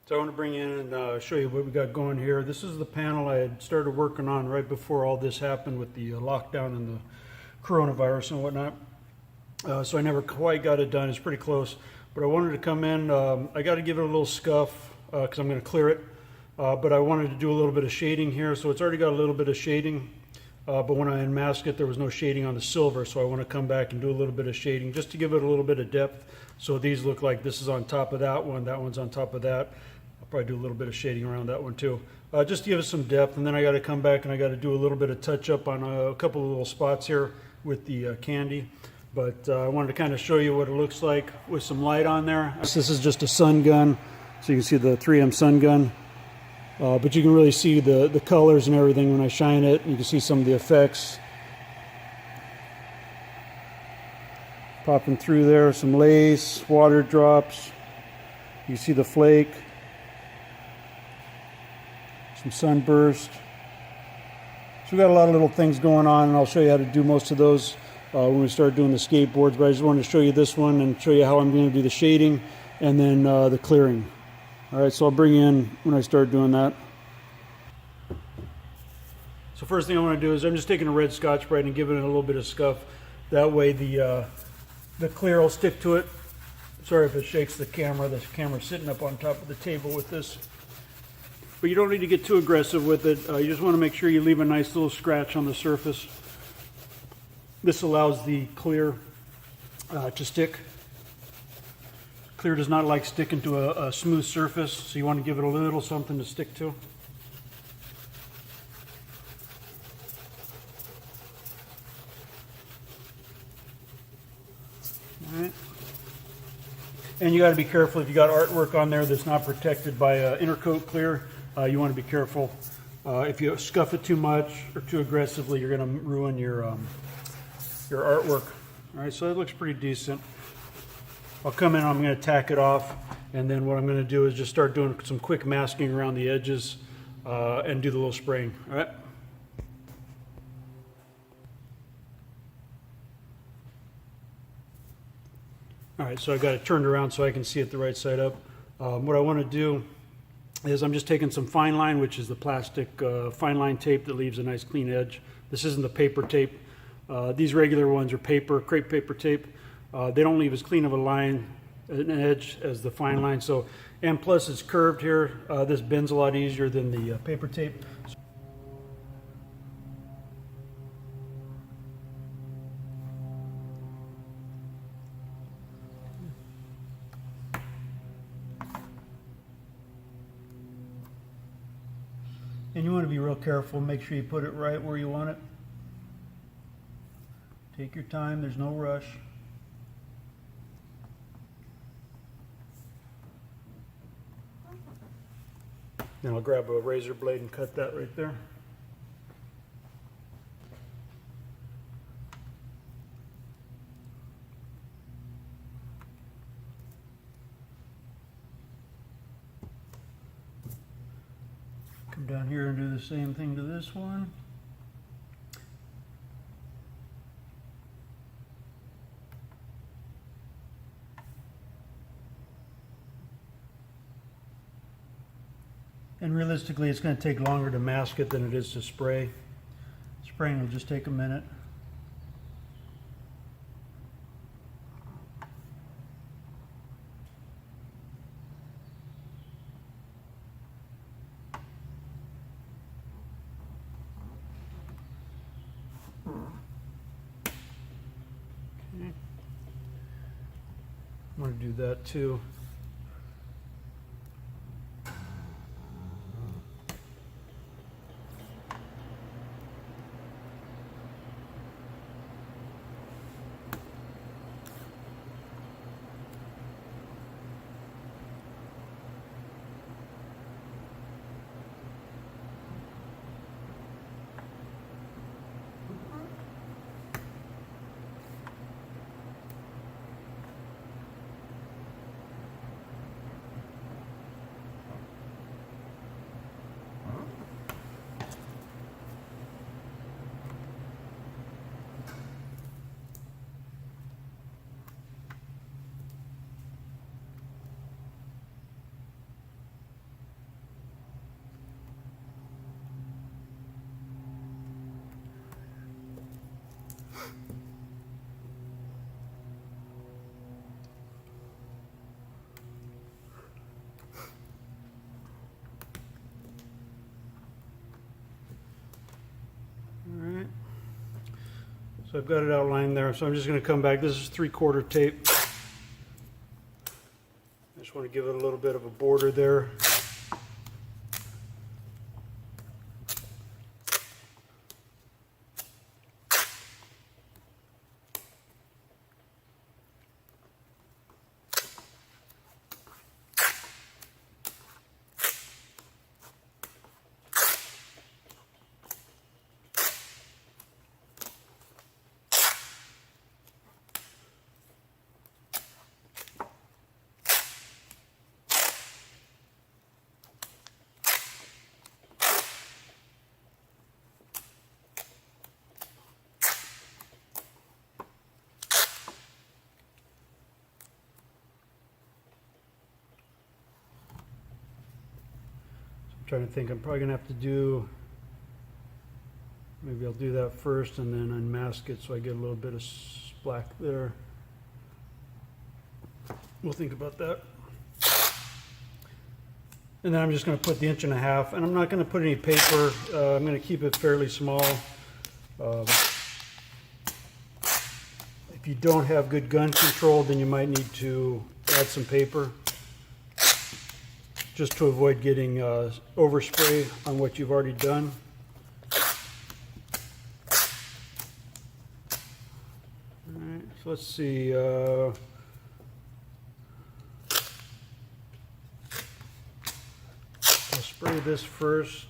So I want to bring in and show you what we got going here. This is the panel I had started working on right before all this happened with the lockdown and the coronavirus and whatnot. So I never quite got it done. It's pretty close. But I wanted to come in. I got to give it a little scuff because I'm going to clear it. But I wanted to do a little bit of shading here. So it's already got a little bit of shading. But when I unmasked it, there was no shading on the silver. So I want to come back and do a little bit of shading just to give it a little bit of depth. So these look like this is on top of that one's on top of that. I'll probably do a little bit of shading around that one too. Just to give it some depth, and then I got to come back and I got to do a little bit of touch up on a couple of little spots here with the candy. But I wanted to kind of show you what it looks like with some light on there. This is just a sun gun, so you can see the 3M sun gun. But you can really see the colors and everything when I shine it. You can see some of the effects popping through there. Some lace, water drops. You see the flake. Some sunburst. So we got a lot of little things going on, and I'll show you how to do most of those when we start doing the skateboards. But I just wanted to show you this one and show you how I'm going to do the shading and then the clearing. All right, so I'll bring in when I start doing that. So first thing I want to do is I'm just taking a red Scotch-Brite and giving it a little bit of scuff. That way the clear will stick to it. Sorry if it shakes the camera. The camera's sitting up on top of the table with this. But you don't need to get too aggressive with it. You just want to make sure you leave a nice little scratch on the surface. This allows the clear to stick. Clear does not like sticking to a smooth surface, so you want to give it a little something to stick to. All right. And you got to be careful if you got artwork on there that's not protected by intercoat clear. You want to be careful. If you scuff it too much or too aggressively, you're going to ruin your artwork. All right, so it looks pretty decent. I'll come in, I'm going to tack it off, and then what I'm going to do is just start doing some quick masking around the edges and do the little spraying. All right. All right, so I got it turned around so I can see it the right side up. What I want to do is I'm just taking some fine line, which is the plastic fine line tape that leaves a nice clean edge. This isn't the paper tape. These regular ones are paper, crepe paper tape. They don't leave as clean of a line, an edge, as the fine line. So, and plus it's curved here. This bends a lot easier than the paper tape. And you want to be real careful, make sure you put it right where you want it. Take your time, there's no rush. Then I'll grab a razor blade and cut that right there. Come down here and do the same thing to this one. And realistically, it's going to take longer to mask it than it is to spray. Spraying will just take a minute. Okay. I'm going to do that too. So I've got it outlined there. So I'm just going to come back. This is 3/4 tape. I just want to give it a little bit of a border there. Trying to think, I'm probably gonna have to do, maybe I'll do that first and then unmask it so I get a little bit of black there. We'll think about that. And then I'm just gonna put the 1.5 inches, and I'm not gonna put any paper. I'm gonna keep it fairly small. If you don't have good gun control, then you might need to add some paper, just to avoid getting overspray on what you've already done. All right, so let's see. I'll spray this first.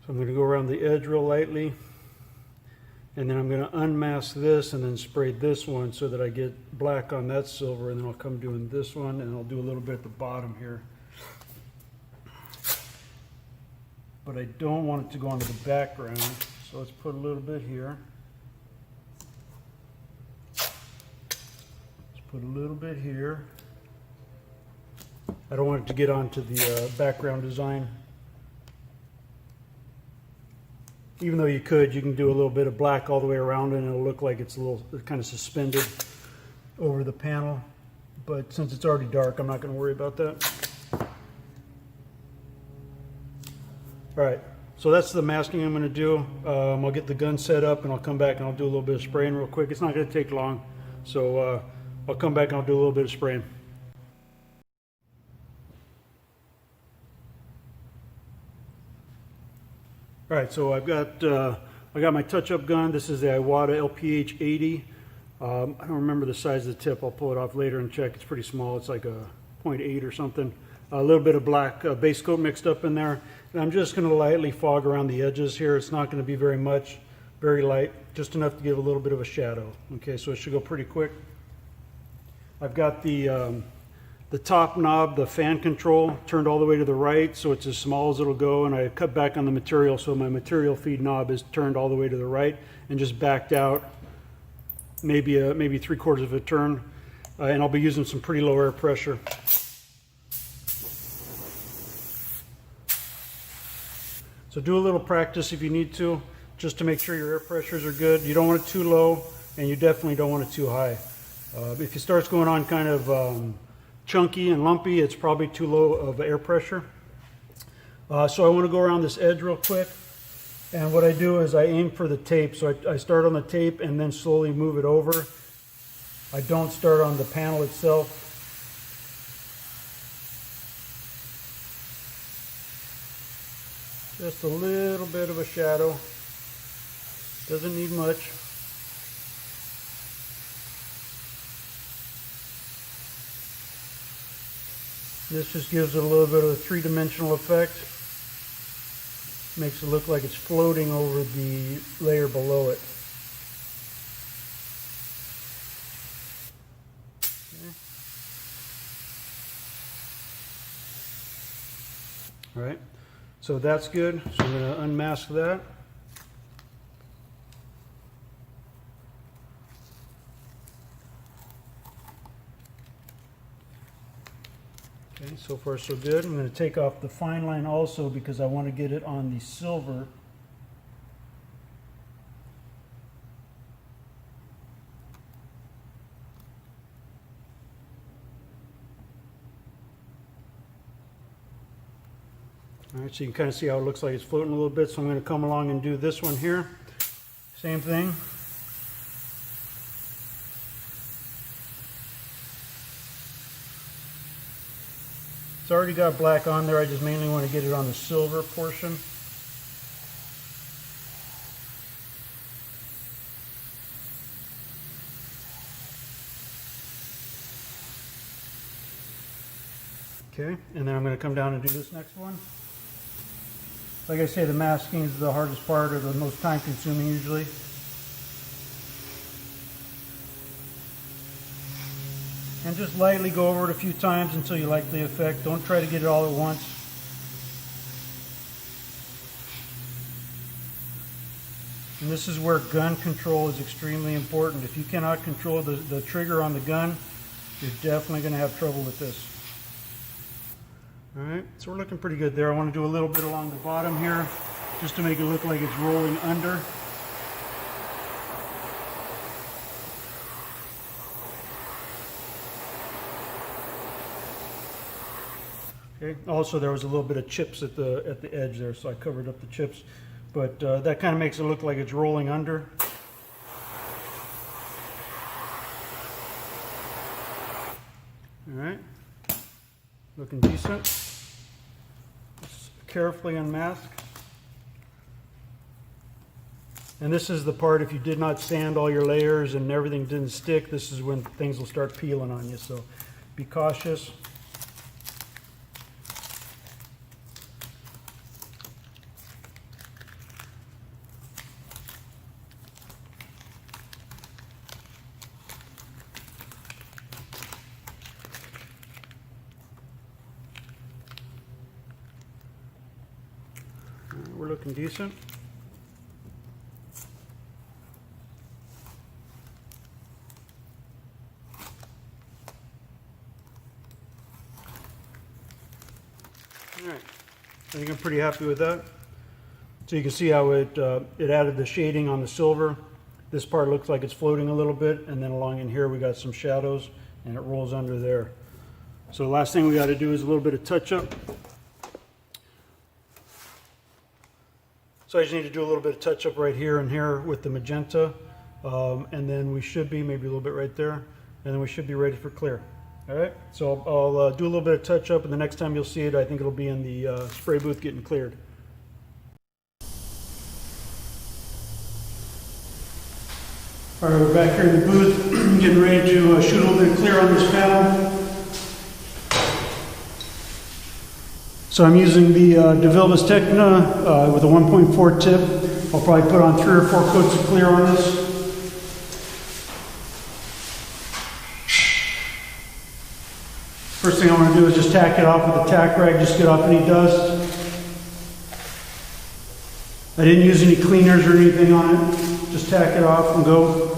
So I'm going to go around the edge real lightly, and then I'm going to unmask this and then spray this one so that I get black on that silver, and then I'll come doing this one, and I'll do a little bit at the bottom here. But I don't want it to go onto the background, so let's put a little bit here. Let's put a little bit here. I don't want it to get onto the background design. Even though you can do a little bit of black all the way around it, and it'll look like it's a little kind of suspended over the panel. But since it's already dark, I'm not going to worry about that. All right, so that's the masking I'm going to do. I'll get the gun set up, and I'll come back and I'll do a little bit of spraying real quick. It's not going to take long, so I'll come back and I'll do a little bit of spraying. All right, so I got my touch-up gun. This is the Iwata LPH 80. I don't remember the size of the tip. I'll pull it off later and check. It's pretty small. It's like a 0.8 or something. A little bit of black base coat mixed up in there. And I'm just going to lightly fog around the edges here. It's not going to be very much, very light, just enough to give a little bit of a shadow. Okay, so it should go pretty quick. I've got the top knob, the fan control, turned all the way to the right, so it's as small as it'll go, and I cut back on the material, so my material feed knob is turned all the way to the right and just backed out maybe 3/4 of a turn, and I'll be using some pretty low air pressure. So do a little practice if you need to, just to make sure your air pressures are good. You don't want it too low, and you definitely don't want it too high. If it starts going on kind of chunky and lumpy, it's probably too low of air pressure. So I want to go around this edge real quick, and what I do is I aim for the tape. So I start on the tape and then slowly move it over. I don't start on the panel itself. Just a little bit of a shadow, doesn't need much. This just gives it a little bit of a three-dimensional effect. Makes it look like it's floating over the layer below it. Okay. All right, so that's good. So I'm going to unmask that. Okay, so far so good. I'm going to take off the fine line also because I want to get it on the silver. All right, so you can kind of see how it looks like it's floating a little bit. So I'm going to come along and do this one here. Same thing. It's already got black on there. I just mainly want to get it on the silver portion. Okay, and then I'm going to come down and do this next one. Like I say, the masking is the hardest part, or the most time consuming usually. And just lightly go over it a few times until you like the effect. Don't try to get it all at once. And this is where gun control is extremely important. If you cannot control the trigger on the gun, you're definitely going to have trouble with this. Alright, so we're looking pretty good there. I want to do a little bit along the bottom here, just to make it look like it's rolling under. Okay. Also, there was a little bit of chips at the edge there, so I covered up the chips. But that kind of makes it look like it's rolling under. Alright, looking decent. Just carefully unmask. And this is the part, if you did not sand all your layers and everything didn't stick, this is when things will start peeling on you, so be cautious. We're looking decent. All right, I think I'm pretty happy with that. So you can see how it added the shading on the silver. This part looks like it's floating a little bit, and then along in here we got some shadows, and it rolls under there. So the last thing we got to do is a little bit of touch up. So I just need to do a little bit of touch up right here and here with the magenta, and then we should be maybe a little bit right there, and then we should be ready for clear. All right, so I'll do a little bit of touch up, and the next time you'll see it, I think it'll be in the spray booth getting cleared. All right, we're back here in the booth, getting ready to shoot a little bit of clear on this panel. So I'm using the DeVilbiss Techna with a 1.4 tip. I'll probably put on 3 or 4 coats of clear on this. First thing I want to do is just tack it off with a tack rag, just get off any dust. I didn't use any cleaners or anything on it. Just tack it off and go.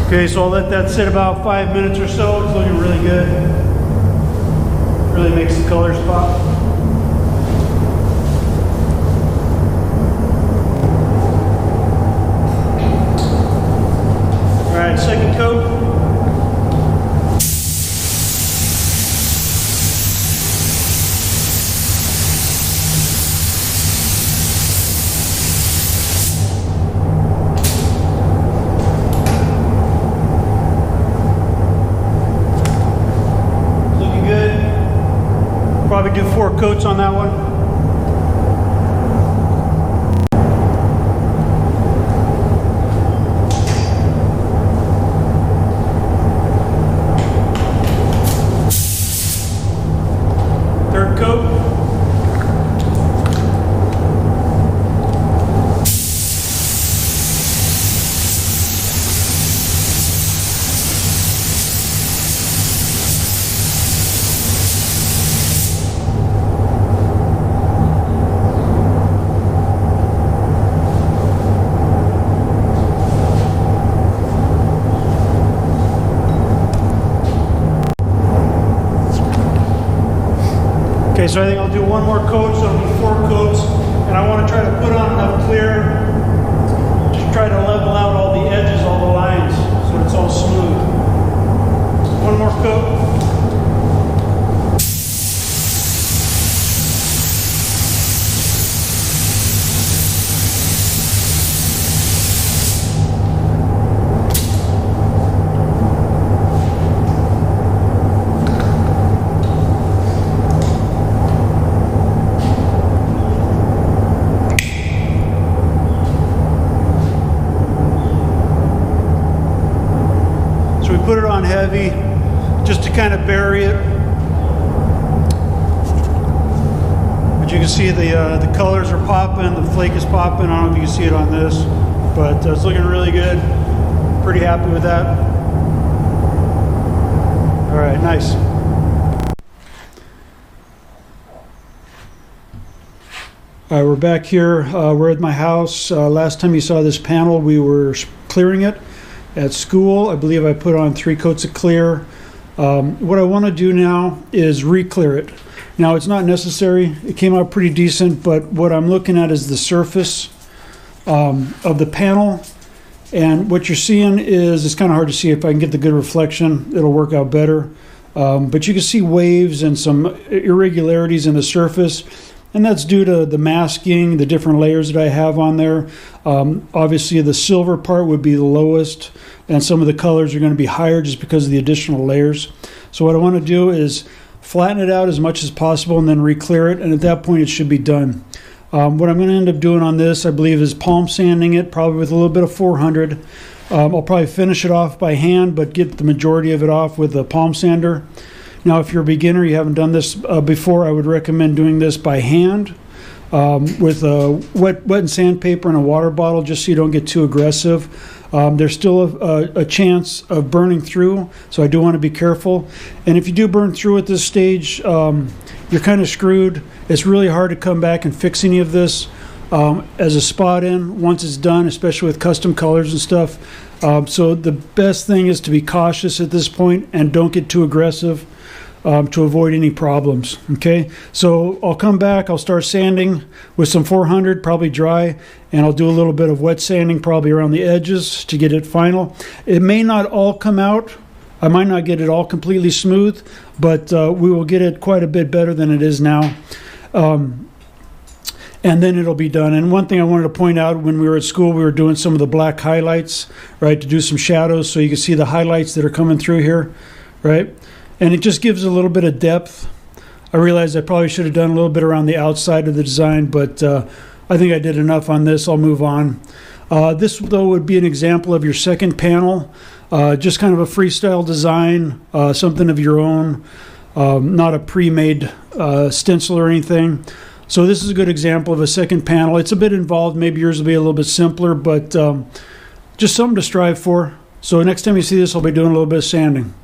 Okay, so I'll let that sit about 5 minutes or so. It's looking really good. Really makes the colors pop. All right, second coat. Probably do 4 coats on that one. Okay, so I think I'll do one more coat, so it'll be 4 coats, and I want to try to put on enough clear, just try to level out all the edges, all the lines, so it's all smooth. One more coat. Put it on heavy just to kind of bury it. But you can see the colors are popping, the flake is popping. I don't know if you can see it on this, but it's looking really good. Pretty happy with that. All right, nice. All right, we're back here. We're at my house. Last time you saw this panel, we were clearing it. At school, I believe I put on 3 coats of clear. What I want to do now is re-clear it. Now, it's not necessary. It came out pretty decent, but what I'm looking at is the surface of the panel. And what you're seeing is, it's kind of hard to see. If I can get the good reflection, it'll work out better. But you can see waves and some irregularities in the surface. And that's due to the masking, the different layers that I have on there. Obviously, the silver part would be the lowest, and some of the colors are going to be higher just because of the additional layers. So what I want to do is flatten it out as much as possible and then re-clear it, and at that point it should be done. What I'm going to end up doing on this, I believe, is palm sanding it, probably with a little bit of 400. I'll probably finish it off by hand, but get the majority of it off with a palm sander. Now, if you're a beginner, you haven't done this before, I would recommend doing this by hand with a wet and sandpaper and a water bottle, just so you don't get too aggressive. There's still a chance of burning through, so I do want to be careful. And if you do burn through at this stage, you're kind of screwed. It's really hard to come back and fix any of this as a spot in once it's done, especially with custom colors and stuff. So the best thing is to be cautious at this point and don't get too aggressive. To avoid any problems. Okay, so I'll come back, I'll start sanding with some 400, probably dry, and I'll do a little bit of wet sanding probably around the edges to get it final. It may not all come out, I might not get it all completely smooth, but we will get it quite a bit better than it is now. And then it'll be done. And one thing I wanted to point out, when we were at school, we were doing some of the black highlights, right, to do some shadows, so you can see the highlights that are coming through here, right? And it just gives a little bit of depth. I realized I probably should have done a little bit around the outside of the design, but I think I did enough on this. I'll move on. This, though, would be an example of your second panel, just kind of a freestyle design, something of your own, not a pre-made stencil or anything. So this is a good example of a second panel. It's a bit involved. Maybe yours will be a little bit simpler, but just something to strive for. So next time you see this, I'll be doing a little bit of sanding.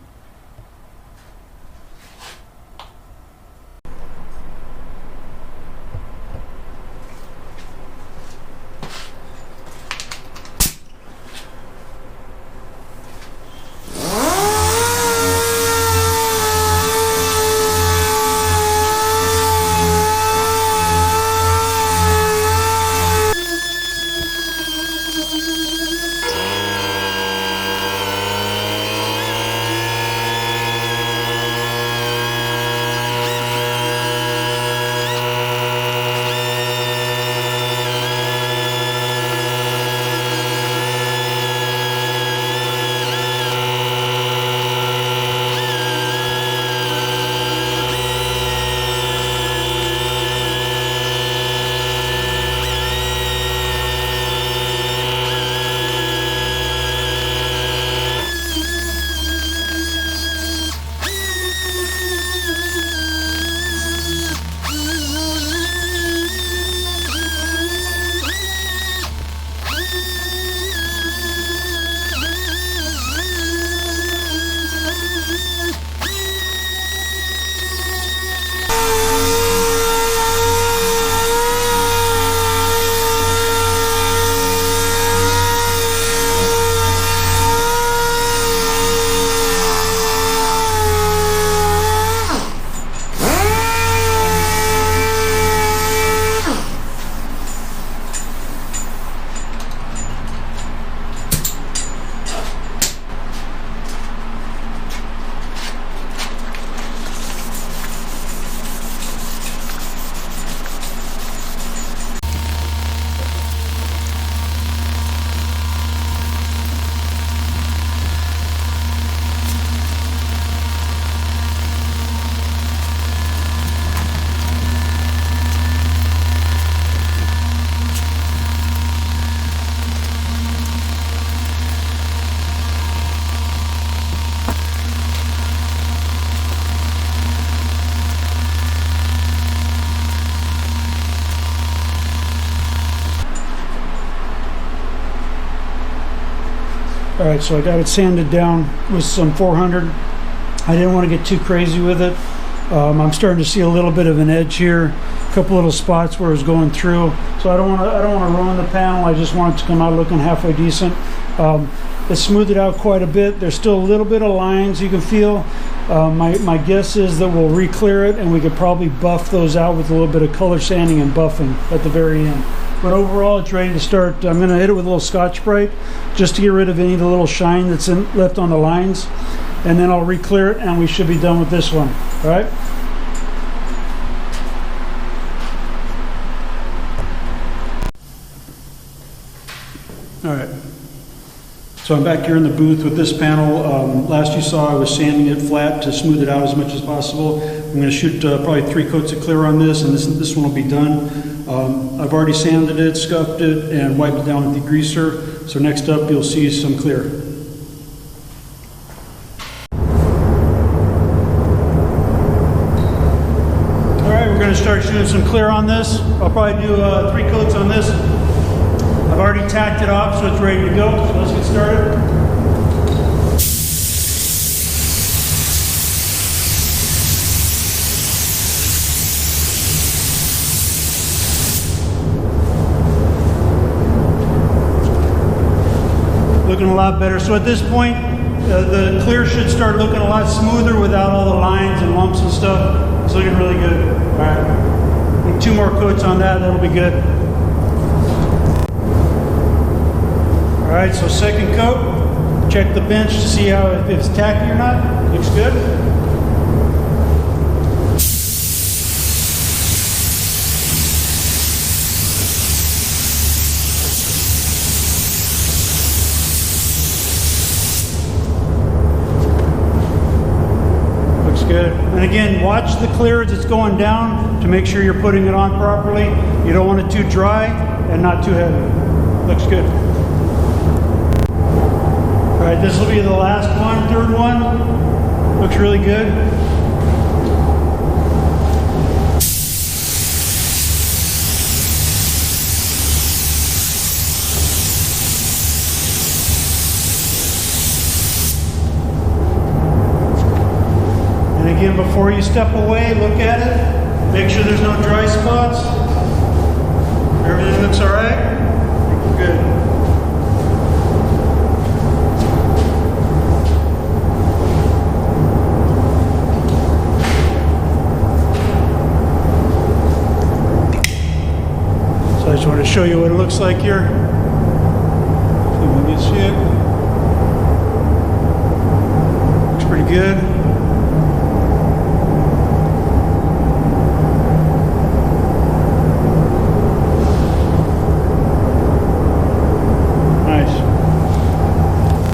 All right, so I got it sanded down with some 400. I didn't want to get too crazy with it. I'm starting to see a little bit of an edge here, a couple little spots where it's going through. So I don't want to ruin the panel. I just want it to come out looking halfway decent. It smoothed it out quite a bit. There's still a little bit of lines you can feel. My guess is that we'll re-clear it and we could probably buff those out with a little bit of color sanding and buffing at the very end. But overall, it's ready to start. I'm going to hit it with a little Scotch-Brite just to get rid of any of the little shine that's left on the lines. And then I'll re-clear it and we should be done with this one. All right? All right. So I'm back here in the booth with this panel. Last you saw I was sanding it flat to smooth it out as much as possible. I'm going to shoot probably 3 coats of clear on this, and this one will be done. I've already sanded it, scuffed it, and wiped it down with the degreaser. So next up you'll see some clear. Alright, we're going to start shooting some clear on this. I'll probably do 3 coats on this. I've already tacked it off, so it's ready to go. So let's get started. Looking a lot better. So at this point, the clear should start looking a lot smoother without all the lines and lumps and stuff. It's looking really good. All right, 2 more coats on that. That'll be good. All right, so second coat, check the bench to see if it's tacky or not. Looks good. Looks good. And again, watch the clear as it's going down to make sure you're putting it on properly. You don't want it too dry and not too heavy. Looks good. All right, this will be the last one, 3rd one. Looks really good. And again, before you step away, look at it. Make sure there's no dry spots. Everything looks all right. Good. I just want to show you what it looks like here. See if we can see it. Looks pretty good.